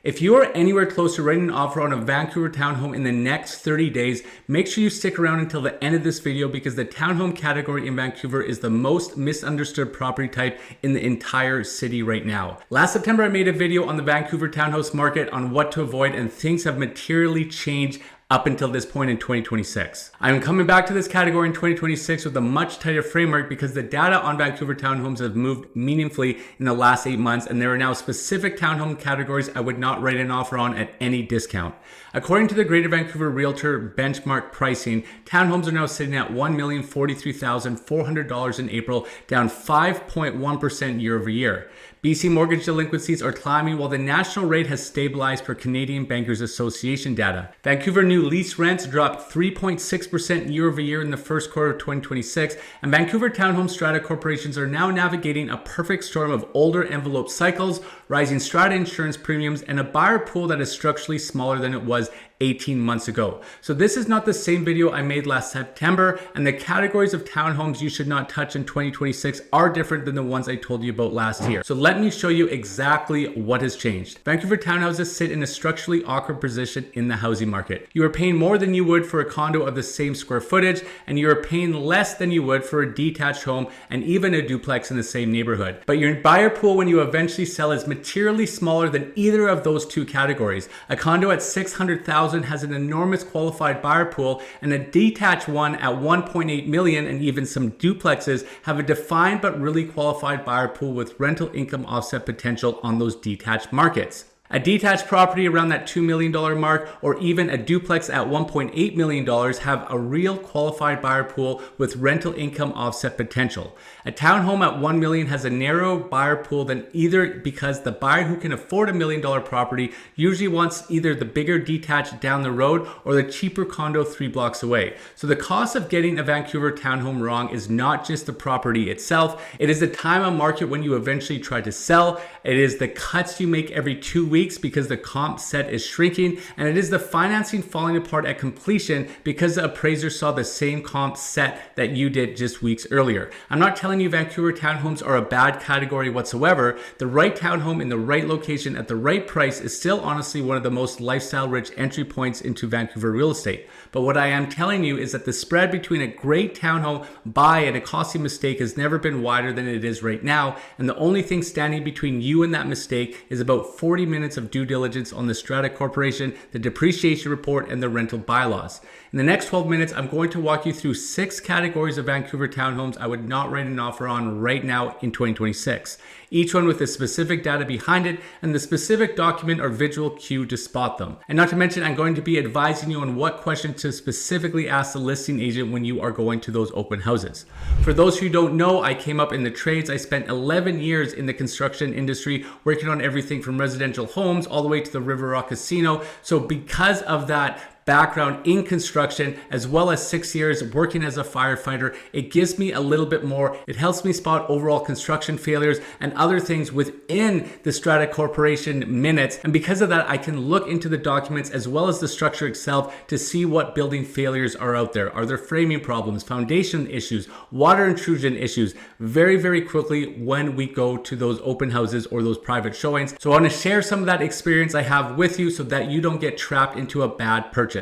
If you are anywhere close to writing an offer on a Vancouver townhome in the next 30 days, make sure you stick around until the end of this video because the townhome category in Vancouver is the most misunderstood property type in the entire city right now. Last September, I made a video on the Vancouver townhouse market on what to avoid, and things have materially changed up until this point in 2026. I'm coming back to this category in 2026 with a much tighter framework because the data on Vancouver townhomes have moved meaningfully in the last 8 months, and there are now specific townhome categories I would not write an offer on at any discount. According to the Greater Vancouver Realtor benchmark pricing, townhomes are now sitting at $1,043,400 in April, down 5.1% year over year. BC mortgage delinquencies are climbing while the national rate has stabilized per Canadian Bankers Association data. Vancouver new lease rents dropped 3.6% year over year in the first quarter of 2026, and Vancouver Townhome Strata corporations are now navigating a perfect storm of older envelope cycles, rising strata insurance premiums, and a buyer pool that is structurally smaller than it was 18 months ago. So this is not the same video I made last September, and the categories of townhomes you should not touch in 2026 are different than the ones I told you about last year. So let me show you exactly what has changed. Vancouver townhouses sit in a structurally awkward position in the housing market. You are paying more than you would for a condo of the same square footage, and you are paying less than you would for a detached home and even a duplex in the same neighborhood. But your buyer pool when you eventually sell is materially smaller than either of those two categories. A condo at $600,000 has an enormous qualified buyer pool, and a detached one at $1.8 million and even some duplexes have a defined but really qualified buyer pool with rental income offset potential on those detached markets. A detached property around that $2 million mark, or even a duplex at $1.8 million, have a real qualified buyer pool with rental income offset potential. A townhome at $1 million has a narrow buyer pool than either because the buyer who can afford $1 million property usually wants either the bigger detached down the road or the cheaper condo 3 blocks away. So the cost of getting a Vancouver townhome wrong is not just the property itself, it is the time on market when you eventually try to sell, it is the cuts you make every 2 weeks because the comp set is shrinking, and it is the financing falling apart at completion because the appraiser saw the same comp set that you did just weeks earlier. I'm not telling you Vancouver townhomes are a bad category whatsoever. The right townhome in the right location at the right price is still honestly one of the most lifestyle rich entry points into Vancouver real estate. But what I am telling you is that the spread between a great townhome buy and a costly mistake has never been wider than it is right now, and the only thing standing between you and that mistake is about 40 minutes of due diligence on the Strata Corporation, the depreciation report, and the rental bylaws. In the next 12 minutes, I'm going to walk you through 6 categories of Vancouver townhomes I would not write an offer on right now in 2026. Each one with the specific data behind it and the specific document or visual cue to spot them. And not to mention, I'm going to be advising you on what questions to specifically ask the listing agent when you are going to those open houses. For those who don't know, I came up in the trades. I spent 11 years in the construction industry working on everything from residential homes all the way to the River Rock Casino. So because of that background in construction, as well as 6 years working as a firefighter, it gives me a little bit more. It helps me spot overall construction failures and other things within the Strata Corporation minutes. And because of that, I can look into the documents as well as the structure itself to see what building failures are out there. Are there framing problems, foundation issues, water intrusion issues, very, very quickly when we go to those open houses or those private showings. So I want to share some of that experience I have with you so that you don't get trapped into a bad purchase.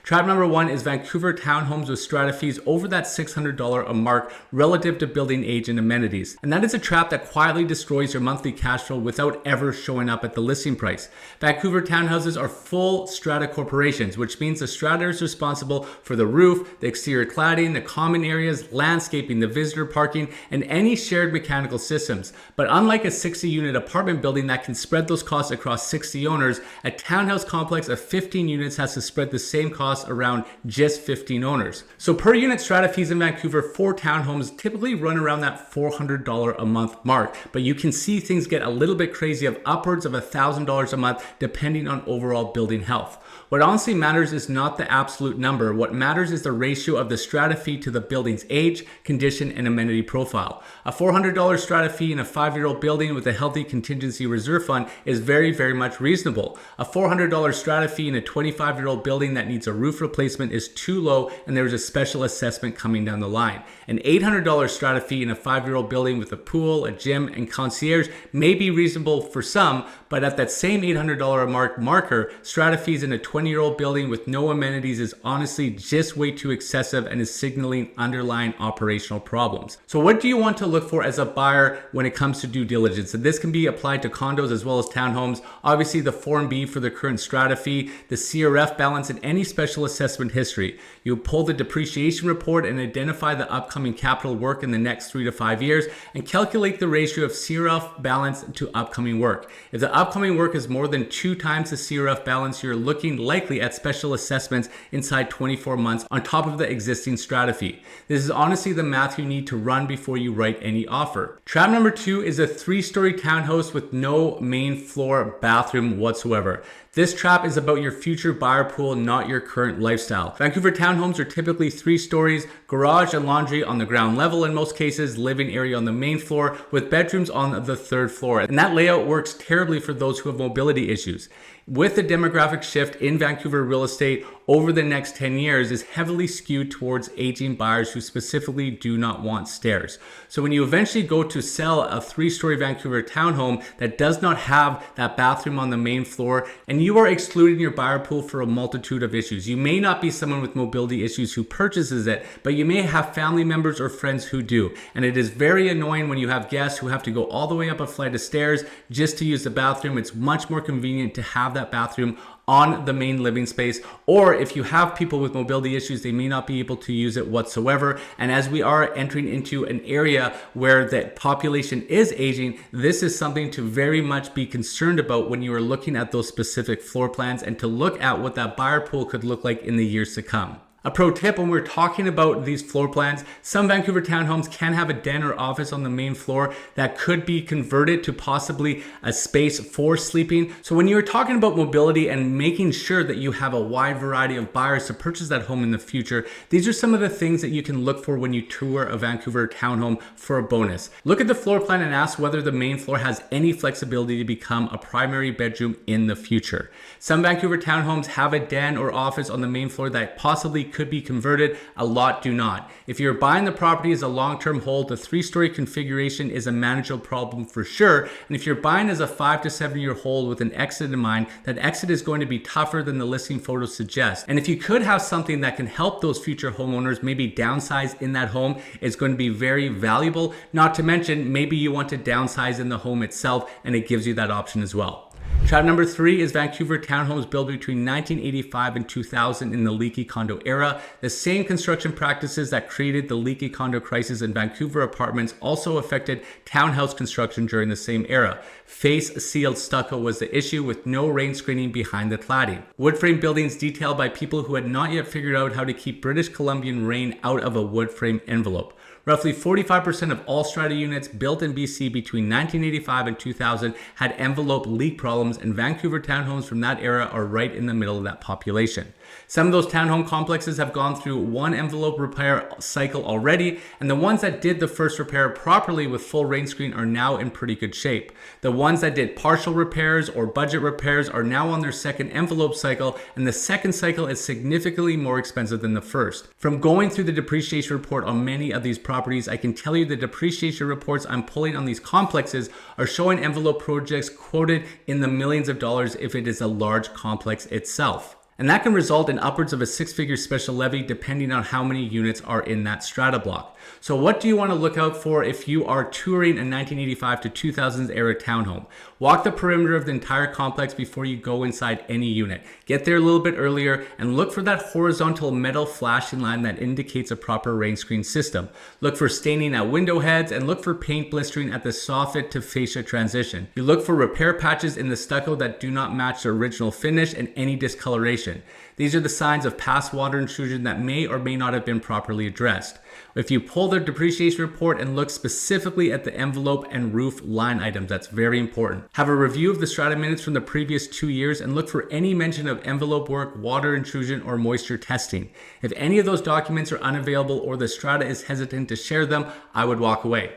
Trap number 1 is Vancouver townhomes with strata fees over that $600 a mark relative to building age and amenities. And that is a trap that quietly destroys your monthly cash flow without ever showing up at the listing price. Vancouver townhouses are full strata corporations, which means the strata is responsible for the roof, the exterior cladding, the common areas, landscaping, the visitor parking, and any shared mechanical systems. But unlike a 60-unit apartment building that can spread those costs across 60 owners, a townhouse complex of 15 units has to spread the same cost around just 15 owners. So per unit strata fees in Vancouver for townhomes typically run around that $400 a month mark, but you can see things get a little bit crazy of upwards of $1,000 a month depending on overall building health. What honestly matters is not the absolute number. What matters is the ratio of the strata fee to the building's age, condition, and amenity profile. A $400 strata fee in a 5-year-old building with a healthy contingency reserve fund is very, very much reasonable. A $400 strata fee in a 25-year-old building building that needs a roof replacement is too low and there's a special assessment coming down the line. An $800 strata fee in a 5-year-old building with a pool, a gym, and concierge may be reasonable for some, but at that same $800 marker, strata fees in a 20-year-old building with no amenities is honestly just way too excessive and is signaling underlying operational problems. So what do you want to look for as a buyer when it comes to due diligence? And this can be applied to condos as well as townhomes. Obviously, the Form B for the current strata fee, the CRF balance, and any special assessment history. You pull the depreciation report and identify the upcoming capital work in the next 3 to 5 years and calculate the ratio of CRF balance to upcoming work. If the upcoming work is more than 2 times the CRF balance, you're looking likely at special assessments inside 24 months on top of the existing strata fee. This is honestly the math you need to run before you write any offer. Trap number 2 is a 3-story townhouse with no main floor bathroom whatsoever. This trap is about your future buyer pool, not your current lifestyle. Vancouver townhomes are typically 3 stories, garage and laundry on the ground level in most cases, living area on the main floor with bedrooms on the 3rd floor. And that layout works terribly for those who have mobility issues. With the demographic shift in Vancouver real estate over the next 10 years is heavily skewed towards aging buyers who specifically do not want stairs. So when you eventually go to sell a 3-story Vancouver townhome that does not have that bathroom on the main floor, and you are excluding your buyer pool for a multitude of issues. You may not be someone with mobility issues who purchases it, but you may have family members or friends who do. And it is very annoying when you have guests who have to go all the way up a flight of stairs just to use the bathroom. It's much more convenient to have that bathroom on the main living space, or if you have people with mobility issues, they may not be able to use it whatsoever. And as we are entering into an area where the population is aging, this is something to very much be concerned about when you are looking at those specific floor plans and to look at what that buyer pool could look like in the years to come. A pro tip when we're talking about these floor plans, some Vancouver townhomes can have a den or office on the main floor that could be converted to possibly a space for sleeping. So when you're talking about mobility and making sure that you have a wide variety of buyers to purchase that home in the future, these are some of the things that you can look for when you tour a Vancouver townhome for a bonus. Look at the floor plan and ask whether the main floor has any flexibility to become a primary bedroom in the future. Some Vancouver townhomes have a den or office on the main floor that possibly could be converted. A lot do not. If you're buying the property as a long-term hold, the 3-story configuration is a manageable problem for sure. And if you're buying as a 5 to 7 year hold with an exit in mind, that exit is going to be tougher than the listing photos suggest. And if you could have something that can help those future homeowners maybe downsize in that home, it's going to be very valuable. Not to mention, maybe you want to downsize in the home itself and it gives you that option as well. Trap number 3 is Vancouver townhomes built between 1985 and 2000 in the Leaky condo era. The same construction practices that created the Leaky condo crisis in Vancouver apartments also affected townhouse construction during the same era. Face sealed stucco was the issue with no rain screening behind the cladding. Wood frame buildings detailed by people who had not yet figured out how to keep British Columbian rain out of a wood frame envelope. Roughly 45% of all strata units built in BC between 1985 and 2000 had envelope leak problems, and Vancouver townhomes from that era are right in the middle of that population. Some of those townhome complexes have gone through one envelope repair cycle already, and the ones that did the first repair properly with full rain screen are now in pretty good shape. The ones that did partial repairs or budget repairs are now on their second envelope cycle, and the second cycle is significantly more expensive than the first. From going through the depreciation report on many of these properties, I can tell you the depreciation reports I'm pulling on these complexes are showing envelope projects quoted in the millions of dollars if it is a large complex itself. And that can result in upwards of a 6-figure special levy depending on how many units are in that strata block. So what do you want to look out for if you are touring a 1985 to 2000s era townhome? Walk the perimeter of the entire complex before you go inside any unit. Get there a little bit earlier and look for that horizontal metal flashing line that indicates a proper rain screen system. Look for staining at window heads and look for paint blistering at the soffit to fascia transition. You look for repair patches in the stucco that do not match the original finish and any discoloration. These are the signs of past water intrusion that may or may not have been properly addressed. If you pull the depreciation report and look specifically at the envelope and roof line items, that's very important. Have a review of the strata minutes from the previous 2 years and look for any mention of envelope work, water intrusion, or moisture testing. If any of those documents are unavailable or the strata is hesitant to share them, I would walk away.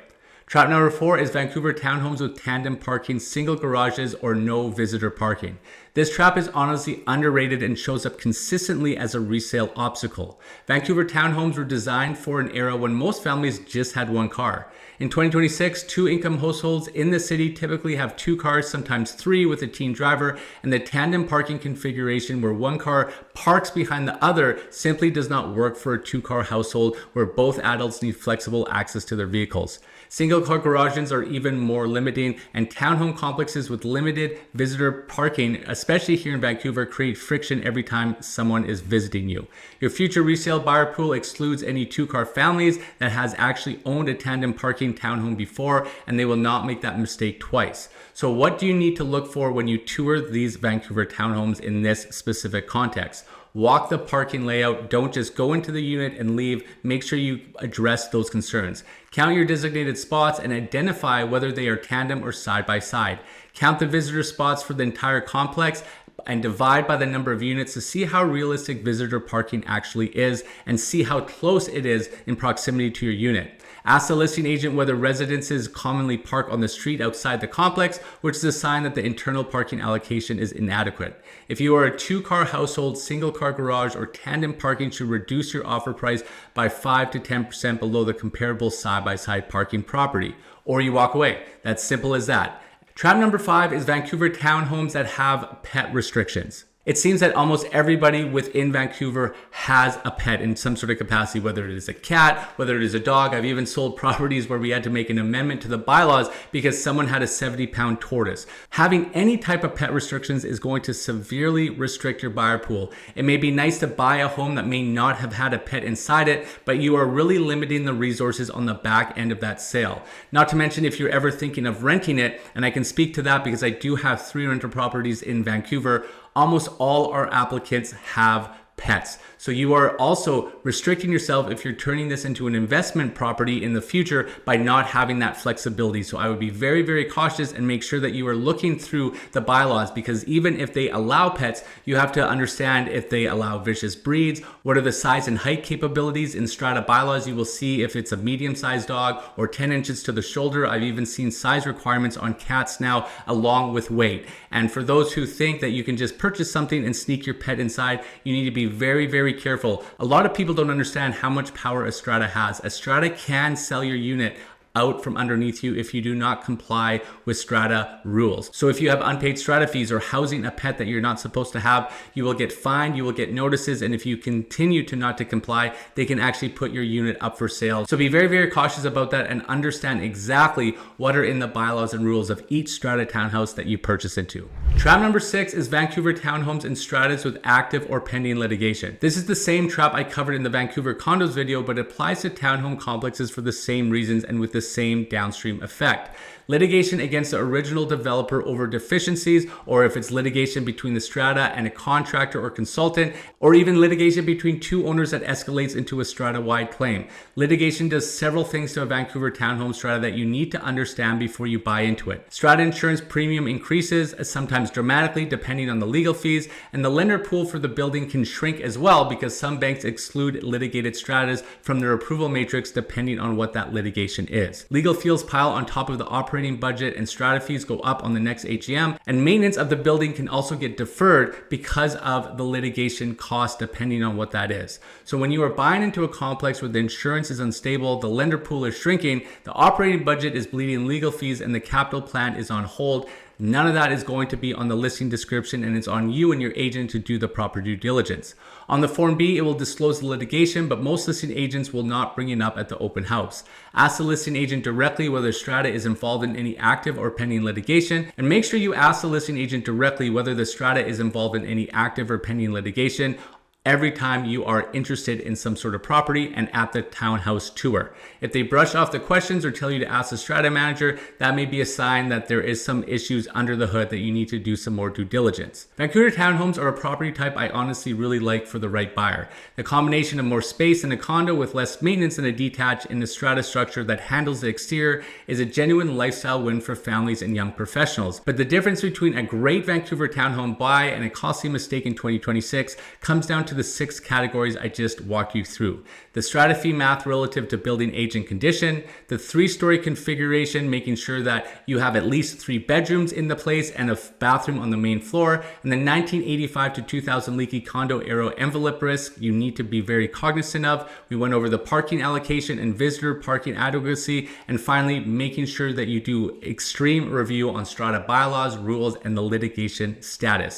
Trap number 4 is Vancouver townhomes with tandem parking, single garages, or no visitor parking. This trap is honestly underrated and shows up consistently as a resale obstacle. Vancouver townhomes were designed for an era when most families just had one car. In 2026, two-income households in the city typically have 2 cars, sometimes 3 with a teen driver, and the tandem parking configuration where one car parks behind the other simply does not work for a 2-car household where both adults need flexible access to their vehicles. Single-car garages are even more limiting, and townhome complexes with limited visitor parking, especially here in Vancouver, create friction every time someone is visiting you. Your future resale buyer pool excludes any 2-car families that has actually owned a tandem parking townhome before, and they will not make that mistake twice. So what do you need to look for when you tour these Vancouver townhomes in this specific context? Walk the parking layout. Don't just go into the unit and leave. Make sure you address those concerns. Count your designated spots and identify whether they are tandem or side by side. Count the visitor spots for the entire complex and divide by the number of units to see how realistic visitor parking actually is and see how close it is in proximity to your unit. Ask the listing agent whether residences commonly park on the street outside the complex, which is a sign that the internal parking allocation is inadequate. If you are a 2-car household, single-car garage, or tandem parking should reduce your offer price by 5 to 10% below the comparable side-by-side parking property, or you walk away. That's simple as that. Trap number 5 is Vancouver townhomes that have pet restrictions. It seems that almost everybody within Vancouver has a pet in some sort of capacity, whether it is a cat, whether it is a dog. I've even sold properties where we had to make an amendment to the bylaws because someone had a 70-pound tortoise. Having any type of pet restrictions is going to severely restrict your buyer pool. It may be nice to buy a home that may not have had a pet inside it, but you are really limiting the resources on the back end of that sale. Not to mention if you're ever thinking of renting it, and I can speak to that because I do have 3 rental properties in Vancouver. Almost all our applicants have pets. So you are also restricting yourself if you're turning this into an investment property in the future by not having that flexibility. So I would be very, very cautious and make sure that you are looking through the bylaws, because even if they allow pets, you have to understand if they allow vicious breeds, what are the size and height capabilities. In Strata bylaws, you will see if it's a medium-sized dog or 10 inches to the shoulder. I've even seen size requirements on cats now along with weight. And for those who think that you can just purchase something and sneak your pet inside, you need to be very, very careful. A lot of people don't understand how much power a Strata has. A Strata can sell your unit out from underneath you if you do not comply with Strata rules. So if you have unpaid Strata fees or housing a pet that you're not supposed to have, you will get fined, you will get notices, and if you continue to not to comply, they can actually put your unit up for sale. So be very, very cautious about that and understand exactly what are in the bylaws and rules of each Strata townhouse that you purchase into. Trap number 6 is Vancouver townhomes and stratas with active or pending litigation. This is the same trap I covered in the Vancouver condos video, but applies to townhome complexes for the same reasons and with the same downstream effect. Litigation against the original developer over deficiencies, or if it's litigation between the strata and a contractor or consultant, or even litigation between 2 owners that escalates into a strata-wide claim. Litigation does several things to a Vancouver townhome strata that you need to understand before you buy into it. Strata insurance premium increases, sometimes dramatically, depending on the legal fees, and the lender pool for the building can shrink as well because some banks exclude litigated stratas from their approval matrix depending on what that litigation is. Legal fees pile on top of the operating budget, and strata fees go up on the next AGM, and maintenance of the building can also get deferred because of the litigation cost depending on what that is. So when you are buying into a complex where the insurance is unstable, the lender pool is shrinking, the operating budget is bleeding legal fees, and the capital plan is on hold, none of that is going to be on the listing description, and it's on you and your agent to do the proper due diligence. On the Form B, it will disclose the litigation, but most listing agents will not bring it up at the open house. Ask the listing agent directly whether Strata is involved in any active or pending litigation, and make sure you ask the listing agent directly whether the Strata is involved in any active or pending litigation every time you are interested in some sort of property and at the townhouse tour. If they brush off the questions or tell you to ask the strata manager, that may be a sign that there is some issues under the hood that you need to do some more due diligence. Vancouver townhomes are a property type I honestly really like for the right buyer. The combination of more space in a condo with less maintenance than a detached in a strata structure that handles the exterior is a genuine lifestyle win for families and young professionals. But the difference between a great Vancouver townhome buy and a costly mistake in 2026 comes down to to the 6 categories I just walked you through. The strata fee math relative to building age and condition, the 3-story configuration, making sure that you have at least 3 bedrooms in the place and a bathroom on the main floor, and the 1985 to 2000 Leaky condo era envelope risk you need to be very cognizant of. We went over the parking allocation and visitor parking adequacy, and finally making sure that you do extreme review on strata bylaws, rules, and the litigation status.